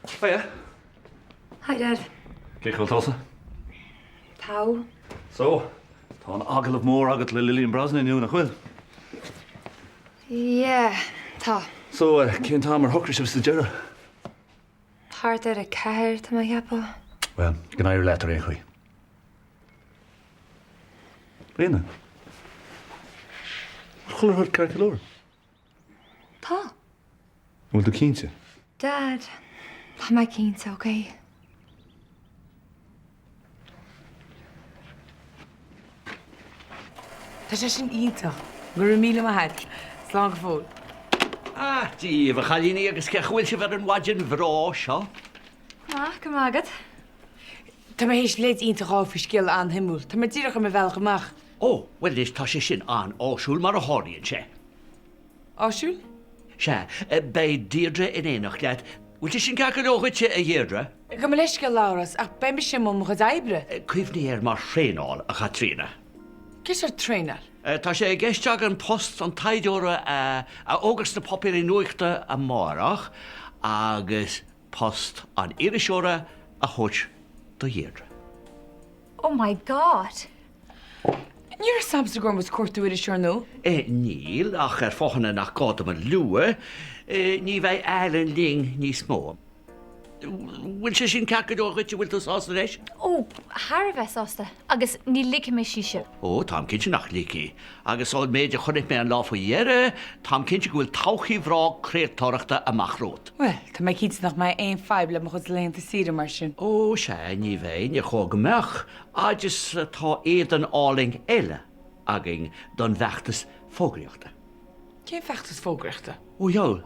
Hiya. Hi, Dad. Céchfuil tosa? Tá. So, tá an agal of mór agat le Lillian Brosnan inniu nach chfuil. Yeah, tá. So, cén tá mar thucra sibh sa deire? Thart ar a ceir tá mai cheappa. Well, gan éir letar é chuí. Réna? Chuir thud ceir leir? Tá. Bhfuil tú cínte? Dad, tá mai cínta, okay? Tá sé sin ítach, gur míle a heit, slán go fóil. Díomh a chalíní agus cechhfuil se bhar an waidin bhrá seo. Go mágad. Tá mé hééis léit ítach á fi skill an himúil, Tá mar ddíach me bhil goach. Ó, well is tá sé sin an áisiúil mar a háíonn sé. Áisiúil? Se, bei Deirdre in éach leat, bhfuil sin cecha óhaite a dhéirdre? Go me leisce láras ach be me sin mo go daibre. Cuimhní mar fréáil a chatrína. Kis ar treinar? Tá sé geisteag an post an taidóra a ógus na popir in nuachta a márach agus post an iriseóra a thuit do dhéirdre. Oh my God. Níor samsa gom was cuatú idir seir nó? Níl ach fochanna nach gáda an lua, ní bheith eilen ling ní smó. Bhfuil sé sin cecha óhaite bhfuil tú sásta éis? Ó, Harbheith sásta, agus ní lic mé síise. Ó, tám cinnte nach lici. Agus áil méidir chunig mé an láfa dhéire, tám cinnte go bhfuil tauchaí bhrá créatóireachta amachrót. Well, Tá mé cíte nach mai ein feibble mo chud léonnta síra mar sin. Ó, sé ní bhéin i chóga meach, agus tá éiad an áling eile agin don bheachtas fógraíochta. Cén fechttas fógrachta? Ó, jou,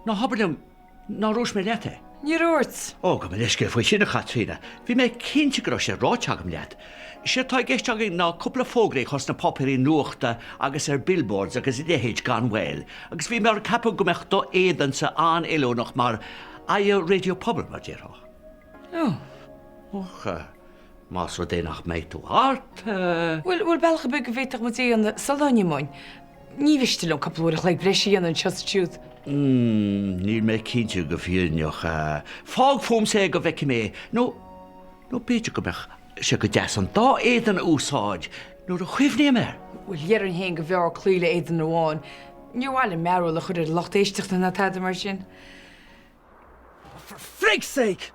ná habalum, ná rús mé lete. Níor úirt. Ó, go man isce faoi sinna chatrína. Bhí mé cinnte go sé ráteagam leat. sé tá geisteag ná cúpla fógraí chus na popir í nuachta agus ar billboards agus I déhéid gan bhil. Agus bhí mar cappa go meach do éan sa an ilónach mar a radio pobl mar déirá. Ó. Och, más ru dénach méid tú hart. Bhfuil belcha bu go bhéach mu í an salóine máin. Ní bhistil an capúach le breisií an chustúd. Níl mé cinnte go bhíneoch. Fág fóm sé go bheici mé. nó beidir go meach sé go deas an dá éan úsáid nuair a chuimhní mé. Bhfuil dhéar an hén go bhear clúile éan amháin. Níorháil meú le chud locht éisteachta na taidir mar sin. For freak's sake!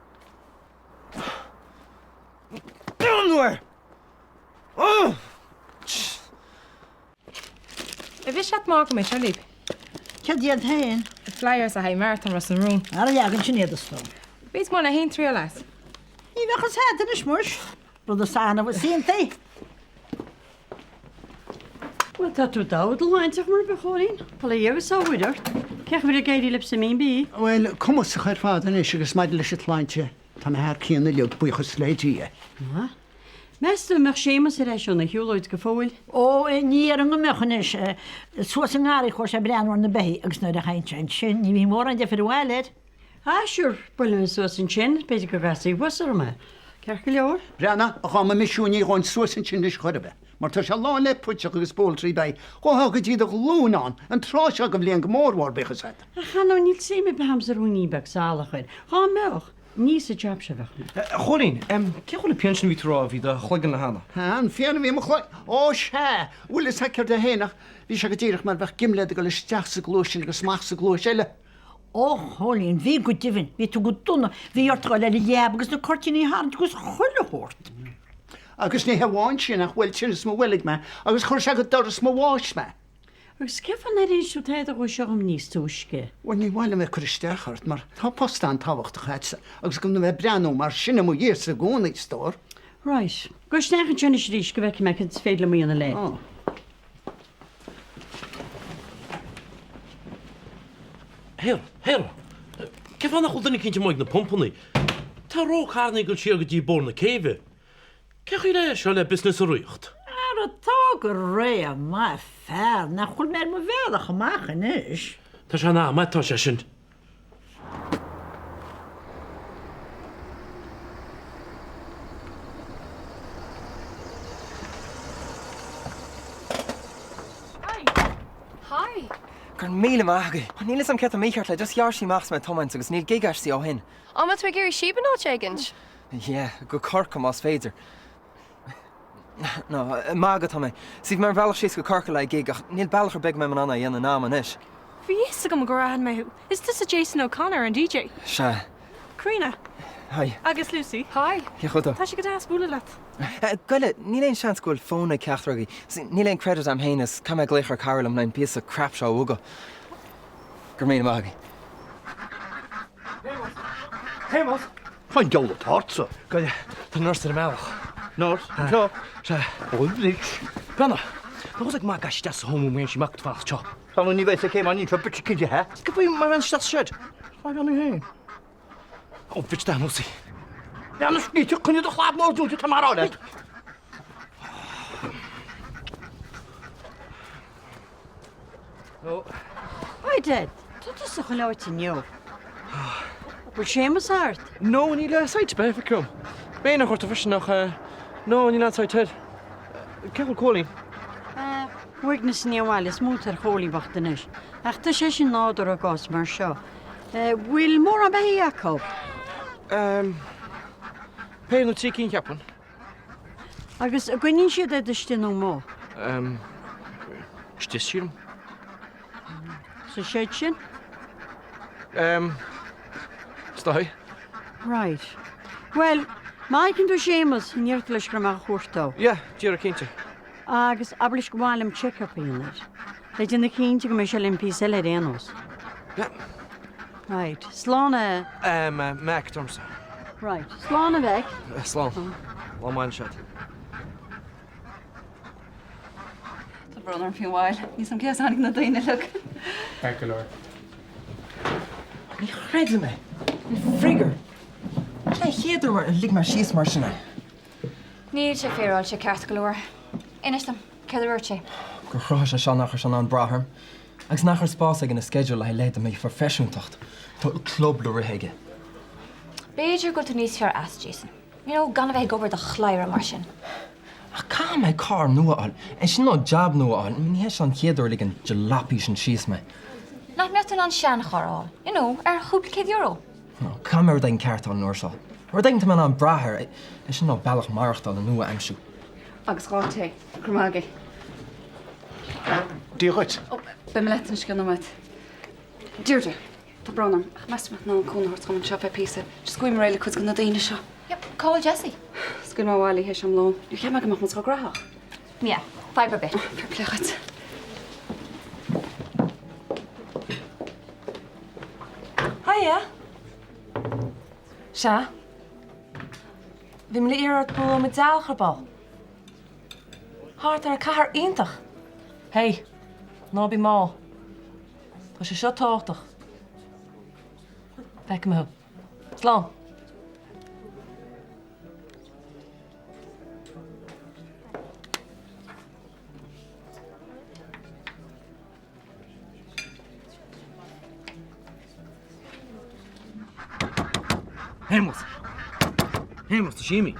Downward! Oh! Bhí seat má go mé se líb. Ce díad hain? Flyers a ha marathon ras an rún. Ar a dheagann sin éadastó. Bís má na hén trí leis. Ní bhechas héan is muis, rud a sána bh sínta. Well, tá tú dád leintach mar bechoín, Tá dhégus áhuiidir. Ceach bhir a géirí lip sa mí bí? Well, cumas a chuir fádan is agus maidid leis leinte tá thar cíanna leog buchas léidí. Meú meach sémas a éis na hiúlóid go fóil? Ó ní ar an go mechan is suas an gáí chuir sé breanhar na bé agus nuair a chaintse sin, ní bhí mór an de fir bhhailid. Siúr, bulim so an sin, beidir go gasí wasar me. Ceach go leor? Brenna a chama misisiúní gáin suasan sin is chuirbe. Mar tá se lá lepúteach agus bóltrí bei, go go dtíad a lúnán an trá go bblion go mórhhar bechas. A chaná níl sé me behamsar úníbeh sála chuid. Tá meach, níos a job se bhechna. Choín, ceachil na pension ví rá hí a chlugan na hána. An féanana bhí chláid ó sé bhfuil is ceir de héanaach, hí se go dtíireach mar bheith gimlead go le steach sa glóisisin agus smach sa glóis eile. Ó hólín, bhí go divin, bhí tú go duna, bhí ortá le léab agus na cortíí há gus chuilehort. Agus ní heháin sin nach bhfuil sin is mhfuig me, agus chuir se go doras má bháis me. Agus cefan na rééis siútéad a go seom níos túisce. Bhain ní bhile me chuisteachart, mar tá postán táhacht a chaitsa, agus go bheith breanú mar sinna mú dhéir sa gcónaí stór. Right, go snechan tena rís go bheith me chud féile míonna le. Heil, ce fanna chudanna cinnte maid na pompaní. Tá rócharna go siar go dtí bór na céheh. Ceach le seo le business a riocht. Ar atá go ré má fearr na chuil mé mo bhéach amachchan is. Tá se ná maitá sé sin. Hi. Gur míle maithagaí. Níl sam ceart a mícheart le just jaarsaí machs me tomaint agus níl gigairsaí ó hin. Ama tú géirí siban á tegans? Yeah, go corca más féidir. No, mágad tá mé. Sih mar bhealach síos go corca le gig ach níl bailachar big me man anna dhéana ná an is. Bhí is go go rahan me. Is this a Jason O'Connor and DJ? Se. Carina. Hi. Agus Lucy. Hi. Ja chudá. Tá si go dáas búla leat. Goile, níl éon seans goil fóna ceachtragaí. Níl éon credit am héanas cum ag léchar Carolam lein bíos a crap seo uga. Gur míle maithagaí. Hemos. Fáin geola tartsa. Goile, tá nurse ar meach. Nors, seo. Se. E36. Brenna, tá ag má gais das homú mé sí macht fach seo. Tá ní bheith a céim aní tra bit cinnte he. Go bhí mar an stas siid. Fáin an héin. Ó, bit da musí. Janus ní tu chunne do chlab mór dúte tá mar áile. Oi, Dad. Tot is toch een oudje nieuw. Wil Seamus hart? No, ní le sait be ficum. Béna chuirta fis nach no ní le sait head. Ceil cólín. Wignas níháil is múlt ar chólíbachtain is. Ach tá sé sin nádar a gás mar seo. Bhfuil mór an bheith Jacob? Pe nó tí cín ceapan. Agus a gcuinn siad é istí nó mó. Stis sím. Sa séid sin? Stai. Right. Well, mai cinn tú Seamus in dheart leis gur mar chuirtá. Ja, tíar a cínte. Agus ablis go bháil am check-up íonar. Le dina cínte go mé se limpí eile réanos. Ja. Right. Slána... Mac Dormsa. Right. Slána bheith. Slán. Lámáin siad. Tá brother fi bháil. Ní sam ceas annig na daine le. Thank you, Lord. Ní chreidle me. Ní frigar. Tá chéidir mar lig mar síos mar sinna. Níl sé féráil sé ceart go leir. Inistam, ceidir sé. Gur chrá sé seán nachar san an bratharm. Agus nachar spás ag in na schedule a leid mé farfeisiúntacht. Tá club le ritheige. Béidir go tú níos fear as, Jason. Gan bheith gobar de chléir mar sin. Ach cá mé cá nuaáil, an sin ná jab nuaáil, ní hé an chéidir lig an jalapí sin síos me. Nach meú an sean choráil. Ar chúpla €100. Cá mar daon ceart an nuair seo. Ar daonnta man an brathir, is sin ná bailach marachtal an nua aimsú. Agus gáte, Cromage. Díocht. Be me letan gan amit. Dúirte, Tá brnam, ach mes mat ná cúnhart gan seo písa. Scuim réile chud gan na daine seo. Yep, call Jessie. Scuim máháilí hééis am lán. Dú chéime go go graach. Yeah, fiber bit. Perplechat. Hiya. Se? Bhí me ar bú me dealcharbal. Háart ar a cahar ionintach. Hey, ná bí má. Tá sé seo táach. Feice me. Slán. Hemos. Hemos, tá síimi.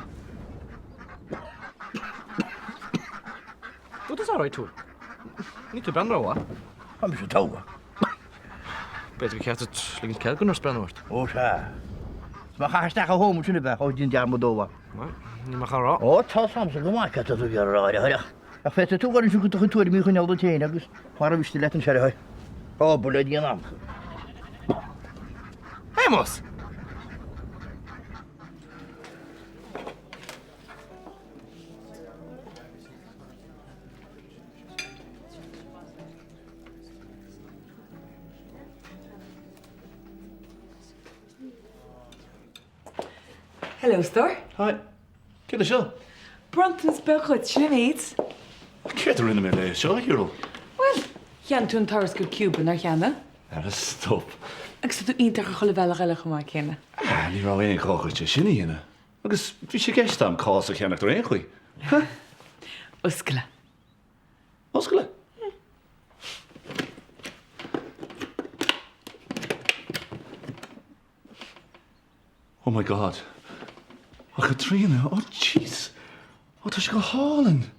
What is all right to? Ní tú ben ráha? Ha mi se táha. Beidir go ceart ligin cegan ar spenhairt. Ó se. Má chasteach a hómú sinna bheith ó dín dearmú dóha. Ní mar chará. Ó tá sam sa go má ce tú ar ráide heach. A fe tú garin sú go túir mí chuneal do téine agus mar a bhistí letan se haid. Ó bu le díana am. Hemos! Hello, Star. Hi. Cé le seo? Bronton's bechod sin méid. Céidir rinne mé le seo hiúil. Well, chean tú an taras go Cuban ar cheanna. Ar a stop. Agus tú iontar go chola bhealach eile go má chéna. Ní rá éon cáchairte sinna dhéine. Agus bhí sé gceist am cá a cheannach tar éon chuí. Oscaile. Oscaile? Oh my God. Oh, Katrina. Oh, jeez. Oh, tá sé go hálan.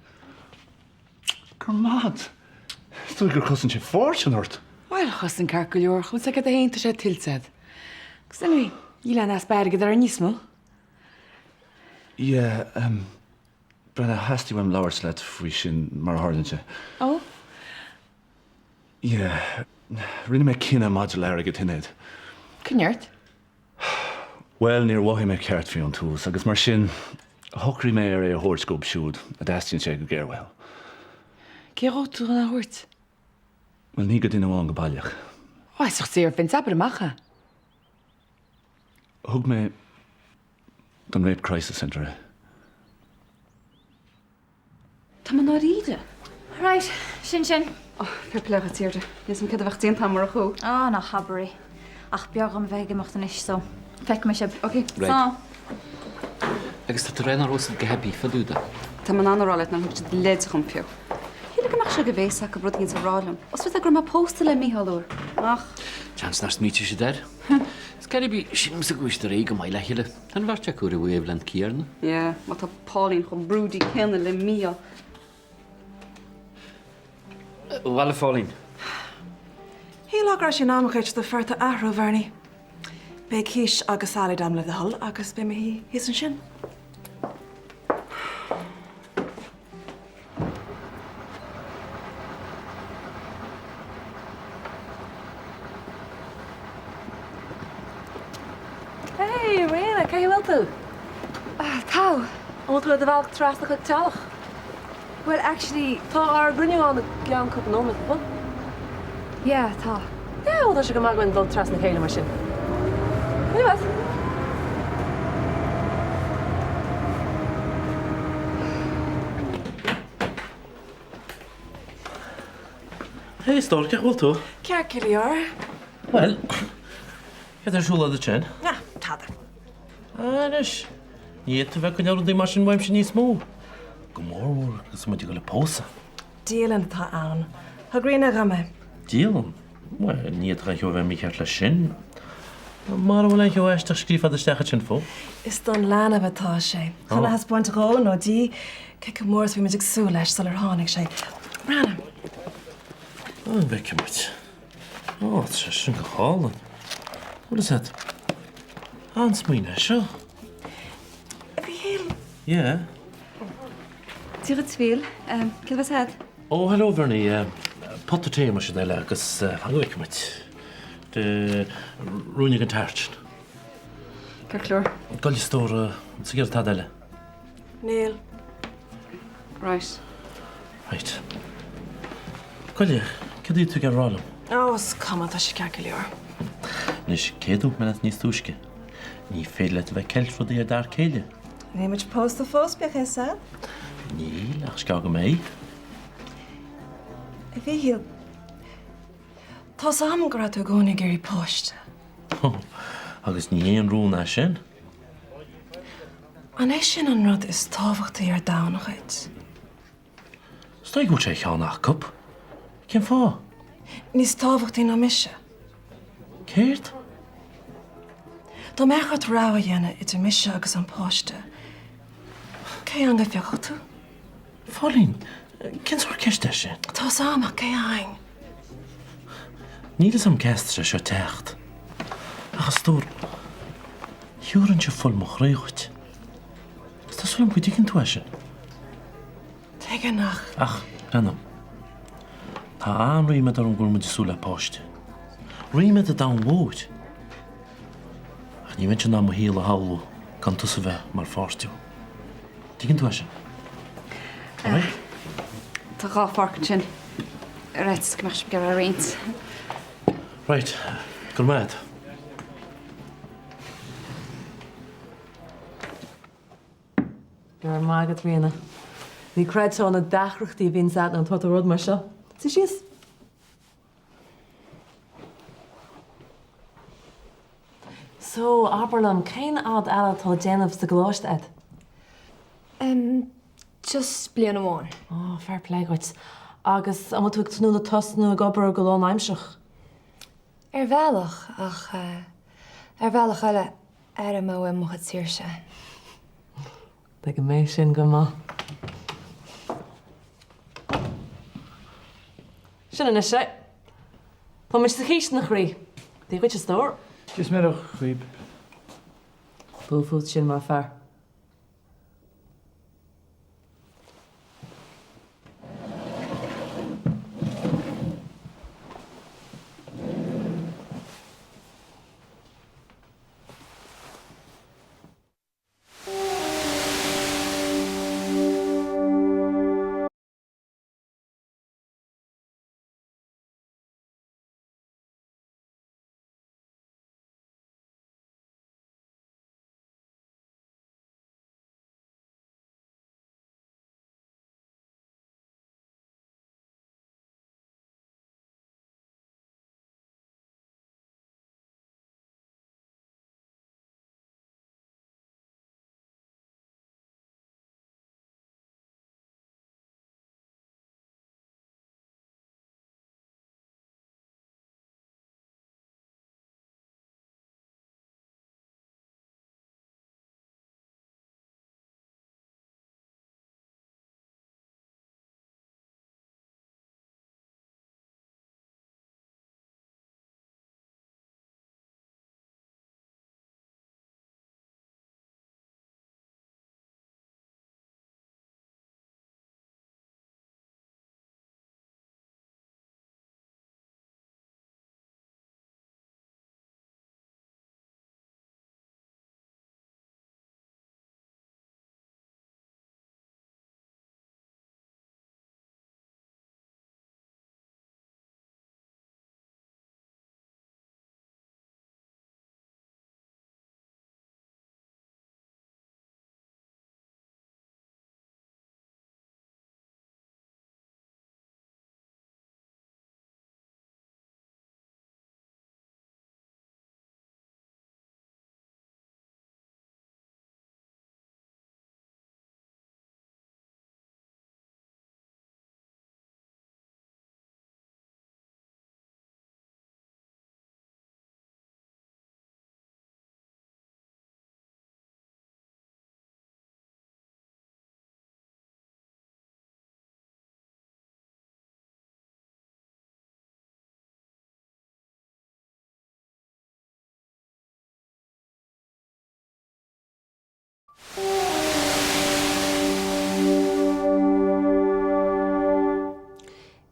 Gur mad. Stúil gur cosan sé fárt an ort. Well, chus an car go leor, chus ag a hénta sé tiltsad. Gus anyway, íle as bergad ar nísmo? Yeah, Brenna, hasty wem lower sled fwy sin mar hardinse. Oh? Yeah, rinne me kinna modular agad hinned. Cynnyrt? Well, near wahi me ceart fi an tools, agus mar sin, hokri me ar a horoscope siúd, a dastin sé go gerwell. Céir tú an ahort? Well, ní go dine bháin go bailach. Oh, is sé ar fin sapar amachcha. Hug me don Rape Crisis Centre. Tá man ná ríide? Right, sin. Oh, fer plecha tíirde. Nes am cad a bheith tíon tamar a chó. Nach habbarí. Ach beag am bheith gemacht an is so. Feic me sib. Okay. Right. Agus tá réna rosa go happy faúda. Tá man anráid na húte leid chun fiú. Híle go mar se go bhéach go brud ginn sa rálam. Os fi a gur má posta le míhallúr. Ach. Chans nas mí sé der? Scaribí sin sa gúiste ré go mai leile. Tan bharte chuir a bhhéh cíarna? Yeah, má tá Pauline chun brúdí cenne le míal. Well Pauline. Hí legar sin amchéid de ferta ahrú bharni. Bé cíis agus salad am le a hol agus be hí hís an sin. Hey, Rena, cai bhfuil tú? Tá. Ó tú a bhah trasna chu teach? Well, actually, tá ar grinneáin cean cúpa nómad, bud? Yeah, tá. Yeah, well, se go maghain dul trasna chéile mar sin. Anyway. Hey, Stor, ceach bhfuil tú? Cear ciliar? Well, ce ar siúla a tsin? Na, tada. Anis, níiad tú bheith chuneir dí mar sin bhaim sin níos mó. Go mórhúr gus muid go le pósa. Díalan tá ann. Tá grína game. Díalan? Well, níiad ga hiú bheith mí ceart le sin. Mar bhfuil hiú eisteach scrífa a stecha sin fó. Is don lena bhetá sé. Chana has buint ró nó dí ce go mórs bhí muidir sú leis sal ar tháinig sé. Brana. Bheith muid. Tá sé sin go chálan. What is that? Hans mína seo? Bhí héal. Yeah. Tír tvíl, ce bheith head? Oh, hello, Vernie. Potta té mar sin eile agus bheith muid. De rúnig an tart. Car clúr? Goil stór sa ggéir tá eile. Neil. Right. Right. Goile, cad tú gar rálam? Os cama tá sé cear ciliar. Nis céadú me níos túisce. Ní féile a bheith ceilt fod í a dar céile. Ní muid post a fós beag é sa? Níl, ach sca go mé. Bhí héal. Tá sam gur tú gcóna gurí post. Agus ní éon rúna sin. An é sin an rud is táhachttaí ar dánachid. Stoi go sé cheannach cup. Cén fá? Níos táhachttaí na mise. Céirt? Tá mechad rá a dhéana idir mise agus an póiste. Cé an go feocha tú? Fálín, cén sór ceiste sin? Tá samach cé hain. Níl am ceistre seo techt. Achas stór, hiúrann se full mo chréicht. Is tá suim go dtícinn tú sin? Teige nach. Ach, rennam. Tá an riime ar an gúrma de súla páiste. Riime a da bhóid. Ach ní bhaint ná mo híal a hallú gan tu sa bheith mar fástiú. Tícinn tú sin? Tá gá farcan sin. Reit, go mar gar a réint. Right, gur mad. Gur mágad riana. Ní creidtá na dachreachtaí bhín sa an tá rud mar seo. Tá síos? So, Aberlam, céin ad eile tá déanamh sa gláiste ed? Just blian amháin. Oh, fair play, goit. Agus, am tú tú na tosnú a gobar go lán aimseach? Bhealach, ach bhealach eile ar am mó mochad tíir se. Tá go mé sin go má. Sin is sé. Tá mis sa chiist nach rí. Dí go stór. Just mé chuib. Búfút sin má fear.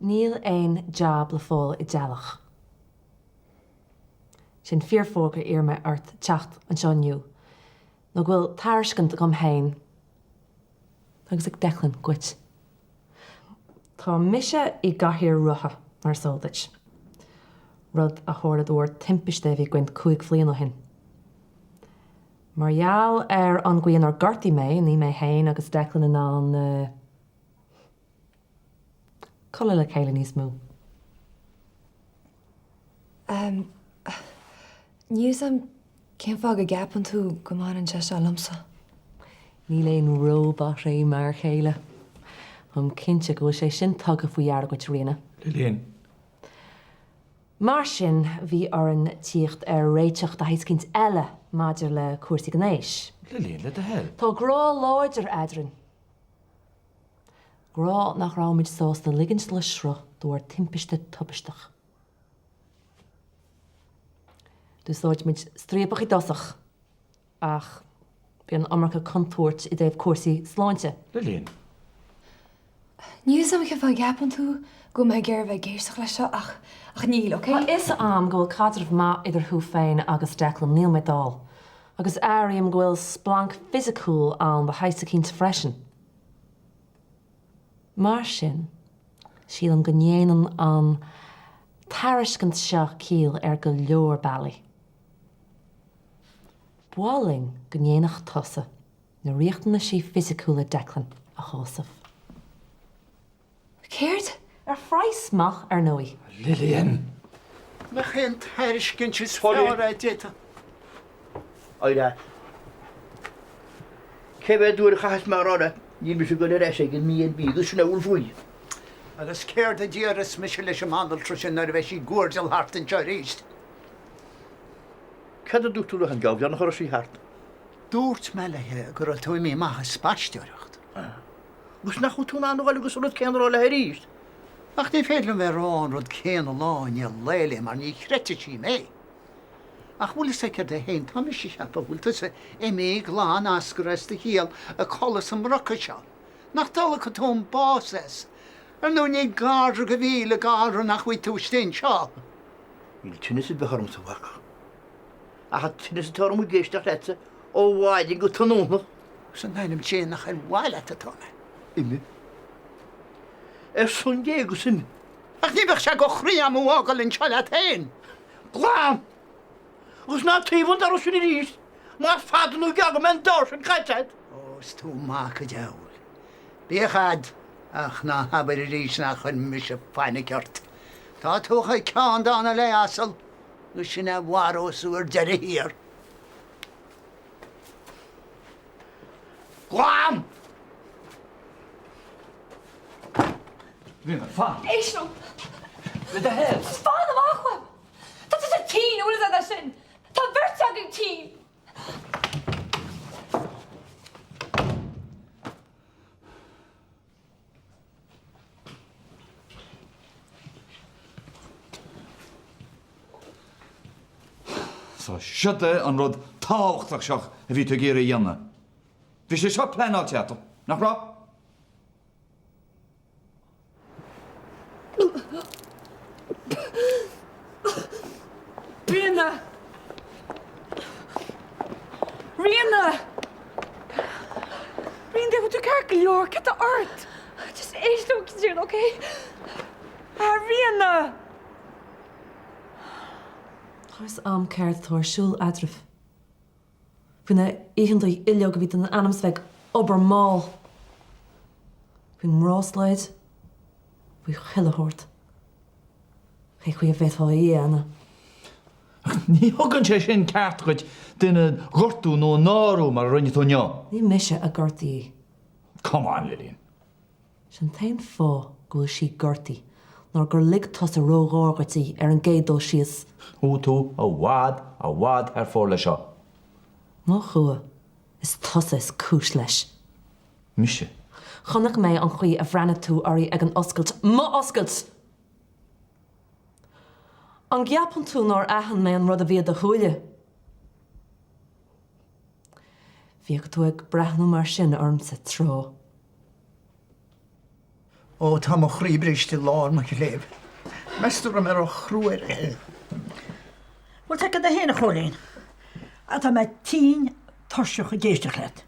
Níl ein job le fáil I dealach. Sin fearfóga ar me ort techt an seoniu. No bhfuil táircint gom hain. Agus ag declan gwit. Tá mise I gahir rutha mar soldait. Rud a chóirad o'r timpiste bhí gwynt cúig flian o hin. Marall an gwian ar garti mé, ní mé hain agus declan yn an colla le céile níos mú. Níos am cén fág a gapan tú go mar an teiste lamsa. Ní léon róba ré mar chéile. Am cinse go sé sin tug a faoiar go trína. Lillian. Mar sin bhí ar an tíocht ar réiteach a héiscint eile maidir le cuasaí gnéis. Lillian, le de hell. Tá grá láidir adrin. Grá nach rámid sás na ligins le sro dúir timpiste tubisteach. Dus dóid mid stríbach I dosach. Ach, bhí an amarcha contúirt I déobh cuasaí sláinte. Lillian. Níos am cén fág gapan tú go mé ggéir bheith géisteach lei seo ach níl, oké? Tá is am go bhfuil cadrah má idir thu féin agus declan níl medál. Agus airíam go bhfuil splank physicúil an ba heisa cinnt freisin. Mar sin, síl an gnéanaan an tariscint seo cíl ar go leor bailí. Bháling gnéanach tosa, na riachtainna sí physicúla declan a chósaf. Céirt ar freismach ar nóí. Lillian. Me chéan táircint is fáir a déta. Oida. Cefyd dŵr chas mar ora, ni'n bys go leir eseg yn mi yn byd, ys yna fwy. Agus céir a díras me se leis sem mandal tro sin ar bheith sí gúirdal hart an teéist. Cad a dúchtú an gaf, an chor sí hart. Dúirt me le gur a tú mí maithe spaisteoireacht. Gus nach chu túna an agus rud cean le heríist. Ach ní féidir bheith rán rud céan láin i léile mar ní chreite sí mé. Ach bhfuil sé de héin tá sé cheappa bhfuil tusa é mé gláán ascaras de híal a cholas an rocha seo. Nach dala go tóm básas. Ar nó ní gára go bhíle gára nach bhui tústain seo. Míl tunne sé becharm sa bhacha. A hat tunne sé tom u géisteach retse ó bháidin go tanúna. San naim sé nach an bháile atána. Imi. Son dé go sim. Ach ní bheith se go chrí am bhágal in seile tain. Glám! Gus ná tíhn ar sin ríist, Má fadanú geag men dá an caiiteid. Os tú má go deil. Bíchad ach ná habar I rís nach chun mis a fáinna ceart. Tá túcha ceán dána le asal, gus sinna bhharosúir deire hir. Glám! Rina, fan. Éisio! With the hell? Fáin am achha! Tá is a tí úlas a sin! Tá bhirt ag tí! So siute an rud táhachtach seach a bhí tú géir a dhéanana. Bhí sé seo pleáil teatam, nach rá? Rianna! Rianna! Rianna, wat doe ik leor? Ik heb de art. Just éisio cín, OK? Rianna! Thus am ceart tharsúil adrah. Bhína éhandaí ilio go bhí an anamsveg obair máil. Bhí mrásleid, bhí chiilehort. Ché chu a bheitá Anna. Ní thugann sé sin ceart chuid duine ghortú nó náú mar rinne tú neo. Ní mise a gortaí. Come on, Lillian. Sin tain fá gohfuil si gortaí, nar gur ligtas a rógágatí ar an gédó sios. Ó tú a bhád ar fór le seo. Má chua is tosa is cúis leis. Mise. Chonach mé an chuí a bhreanna tú airí ag an oscailt. Má oscailt! An gceapan tú nar ahan mé an rud a bhíad a chuile. Bhí go tú ag brethnú mar sin orm sa tró. Ó tá mo chríbríiste lán mar léb. Meistúr am ar ó chrúir e. Wel, te gyda hyn y chwlyn. A ta mae tîn torsiwch y geisdych led.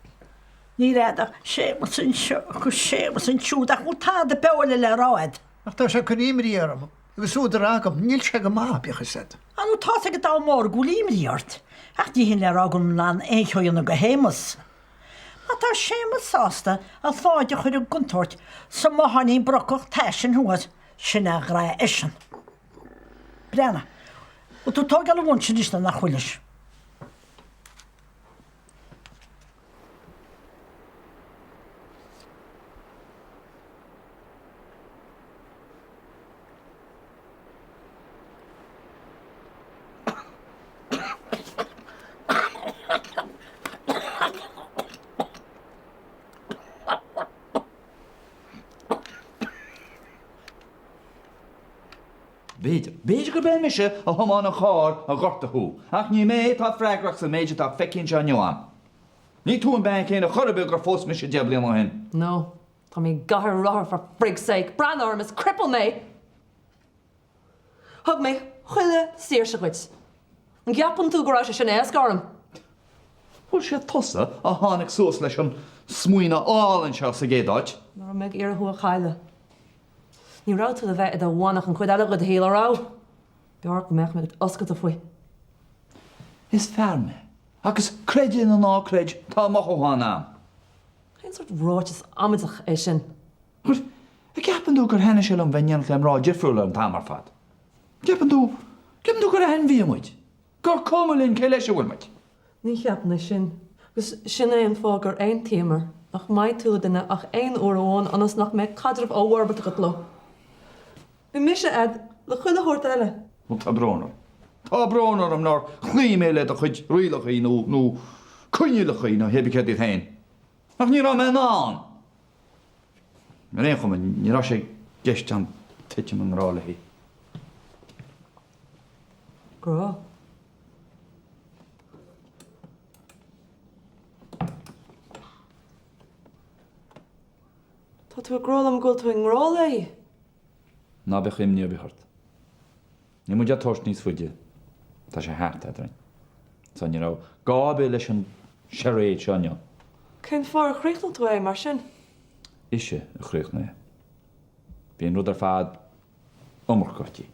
Ni redach, seamus yn siwch, seamus yn siwd, ac wyt ta dy bewl y le roed. Ach tá se chuníimí arm. Agus úd agam, níl se go má becha set. An wyt ta se gyda o mor gwlim riort. Ach di hyn le rogwn lan eich o'i yn y gyhemus. A ta seamus sasta, a ffodioch o'r gwntort, so mo honi'n brococh tesyn hwad, sy'n agra eisiau. Brianna, wyt tu tog al y wonsyn ysna na chwylish. Beidir go ben mise a thomáin a cháir a ghorta hú. Ach ní mé tá freigrach sa méidir tá fecinn se nioán. Ní tú an ben céine chorbe gur fós mis sé deblion ó hen. No, tá mí gahar ráthar for frig's sake. Bran arm is cripple me. Hug me, chuile sír se chuid. An gceapan tú gorá sin éascarm. Bhfuil sé tosa a tháinig suas leis an smuoine álann seo sa gédáid. Nar meid ar thu a chaile. Ní rá tú a bheith a bhánach an chuid eile go a héal rá. Bear go meach me oscailt a faoi. Is fearme. Agus creidin an ácreid tá mo óháin am. Cén sort ráitis amidach é sin. Chut, a ceapan tú gur henne se an bhain chem rá difriúil an tamar fad. Ceapan tú gur a hen bhí muid. Gur cumlinn cé leis bhfuil muid. Ní cheapna sin. Gus sin é an fá gur ein témar. Ach mai tú duine ach ein uair óin anas nach me cadrah óharbata go lo. Bhí mise ed le chuile hort eile. Well, tá brónar. Tá brónar am nar chlí mé le a chuid rilachaí nó cúinealachaí nó hebí cedí hain. Ach ní rá me ná. Mar éon chum ní rá sé geist an Titch an rála hí. Gro. Tá tú gro am go tú in rála. Ná be chuim ní bhart. Ní muid tos níos fuide. Tá sé háart adrein. San ní rá gábe leis an seréid seanne. Cyn ffordd chréchtal tú é mar sin? Ise a chréch na. Bhíon rud ar fad omrcotí.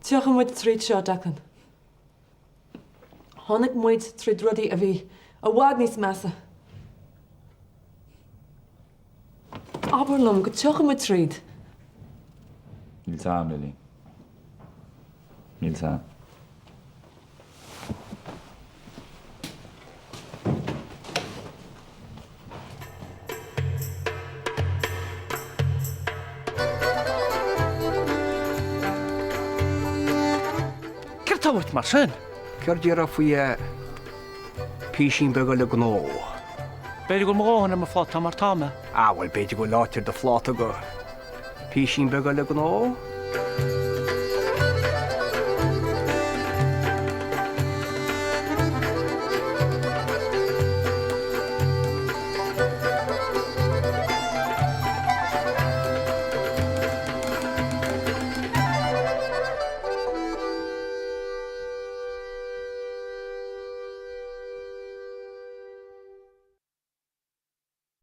Tiach an muid tríd seo dacan. Honnig muid tríd rudí a bhí a bhád níos measa. Aberlum go tiach an muid tríd. Níl sam, Lily. Níl sam. Ceir táhairt mar sin? Ceir díar a faoi písín beag le gná. Beidir go mráhanna mar fád mar táme. Bhfuil beidir go látir de fláta go. Písín beag le gná?